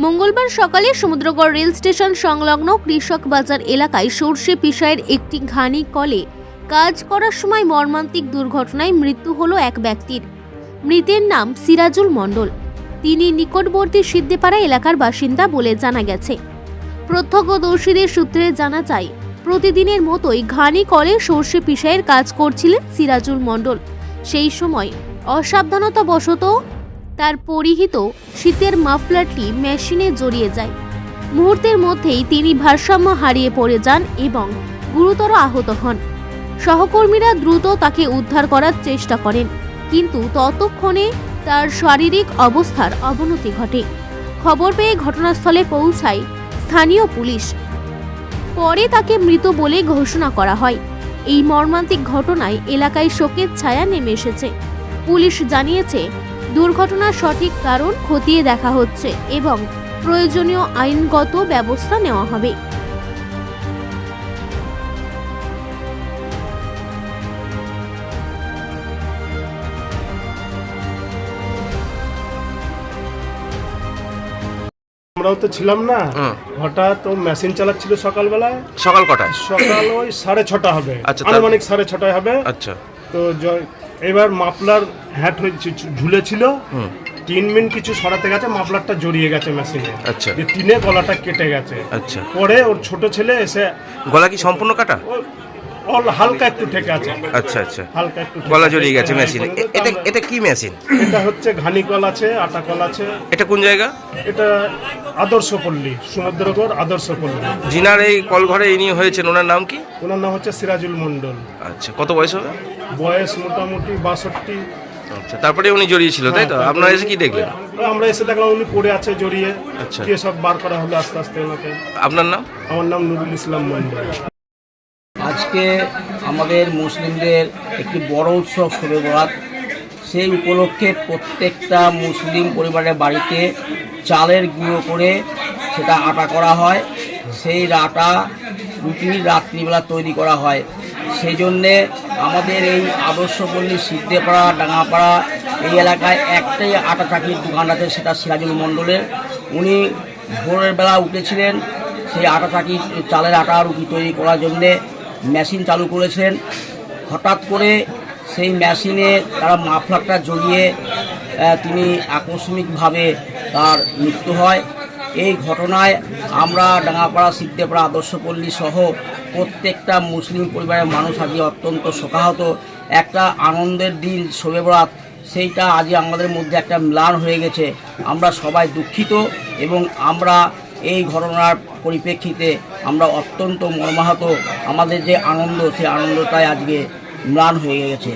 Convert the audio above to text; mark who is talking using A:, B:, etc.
A: মঙ্গলবার সকালে Samudragarh rail station সংলগ্ন কৃষক বাজার এলাকায় সর্ষে পিষাইয়ের একটি ঘানি কলে কাজ করার সময় মর্মান্তিক দুর্ঘটনায় মৃত্যু হলো এক ব্যক্তির। মৃতের নাম সিরাজুল মণ্ডল। তিনি নিকটবর্তী সিদ্ধেপাড়া এলাকার বাসিন্দা বলে জানা গেছে। প্রত্যক্ষদর্শীদের সূত্রে জানা যায়, প্রতিদিনের মতোই ঘানি কলে সর্ষে পিষাইয়ের কাজ করছিলেন সিরাজুল মণ্ডল। সেই সময় অসাবধানতাবশত তার পরিহিত শীতের মাফলারটি মেশিনে জড়িয়ে যায়। মুহূর্তের মধ্যেই তিনি ভারসাম্য হারিয়ে পড়ে যান এবং গুরুতর আহত হন। সহকর্মীরা দ্রুত তাকে উদ্ধার করার চেষ্টা করেন, কিন্তু ততক্ষণে তার শারীরিক অবস্থার অবনতি ঘটে। খবর পেয়ে ঘটনাস্থলে পৌঁছায় স্থানীয় পুলিশ। পরে তাকে মৃত বলে ঘোষণা করা হয়। এই মর্মান্তিক ঘটনায় এলাকায় শোকের ছায়া নেমে এসেছে। পুলিশ জানিয়েছে, দুর্ঘটনার সঠিক কারণ খতিয়ে দেখা হচ্ছে এবং প্রয়োজনীয় আইনগত ব্যবস্থা নেওয়া হবে।
B: আমরাও তো ছিলাম না, হঠাৎ ও মেশিন চালাচ্ছিল সকালবেলায়।
C: সকাল কটায়?
B: সকাল ওই 6:30 হবে,
C: আচ্ছা,
B: আনুমানিক 6:30 হবে।
C: আচ্ছা।
B: তো এবার মাফলার হ্যাট হয়েছে, ঝুলেছিল, 3 মিনিট কিছু সরাতে গেছে, মাফলারটা জড়িয়ে গেছে মেশিনে।
C: আচ্ছা।
B: যে টিনে গলাটা কেটে গেছে।
C: আচ্ছা।
B: পরে ওর ছোট ছেলে এসে,
C: গলা কি সম্পূর্ণ কাটা?
B: হালকা একটু ঠেকে আছে।
C: আচ্ছা আচ্ছা।
B: হালকা একটু
C: গলা জড়িয়ে গেছে মেশিনে। এটা কি মেশিন?
B: এটা হচ্ছে ঘানি কল আছে, আটা কল আছে।
C: এটা কোন জায়গা?
B: এটা আদর্শপল্লী, সমুদ্রগড় আদর্শপল্লী।
C: জিনার এই কল ঘরে ইনি হয়েছেন, ওনার নাম কি?
B: ওনার নাম হচ্ছে সিরাজুল মণ্ডল।
C: আচ্ছা, কত বয়স হবে?
B: বয়স মোটামুটি 62।
C: আচ্ছা, তারপরে উনি জড়িয়েছিল, তাই তো? আপনারা এসে কি দেখলেন?
B: আমরা এসে দেখলাম উনি পড়ে আছে জড়িয়ে।
C: আচ্ছা।
B: দিয়ে সব বার করা হলো আস্তে আস্তে ওনাকে।
C: আপনার নাম?
B: আমার নাম নুরুল ইসলাম মণ্ডল।
D: আজকে আমাদের মুসলিমদের একটি বড় উৎসব শবে বরাত। সেই উপলক্ষে প্রত্যেকটা মুসলিম পরিবারের বাড়িতে চালের গুঁড়ো করে সেটা আটা করা হয়। সেই আটা রুটি রাত্রিবেলা তৈরি করা হয়। সেই জন্যে আমাদের এই আদর্শপল্লী, সিদ্ধেপাড়া, ডাঙ্গাপাড়া এই এলাকায় একটাই আটা চাকির দোকান আছে, সেটা সিরাজুল মণ্ডলের। উনি ভোরের বেলা উঠেছিলেন, সেই আটা চাকি চালের আটা রুটি তৈরি করার জন্যে মেশিন চালু করেছেন। হঠাৎ করে সেই মেশিনে তারা মাফলারটা জড়িয়ে তিনি আকস্মিকভাবে তার মৃত্যু হয়। এই ঘটনায় আমরা ডাঙ্গাপাড়া, সিদ্ধেপাড়া, আদর্শপল্লী সহ প্রত্যেকটা মুসলিম পরিবারের মানুষ আজকে অত্যন্ত শোকাহত। একটা আনন্দের দিন শবে বরাত, সেইটা আজ আমাদের মধ্যে একটা ম্লান হয়ে গেছে। আমরা সবাই দুঃখিত এবং আমরা এই ঘটনার পরিপ্রেক্ষিতে আমরা অত্যন্ত মর্মাহত। আমাদের যে আনন্দ, সেই আনন্দটাই আজকে ম্লান হয়ে গেছে।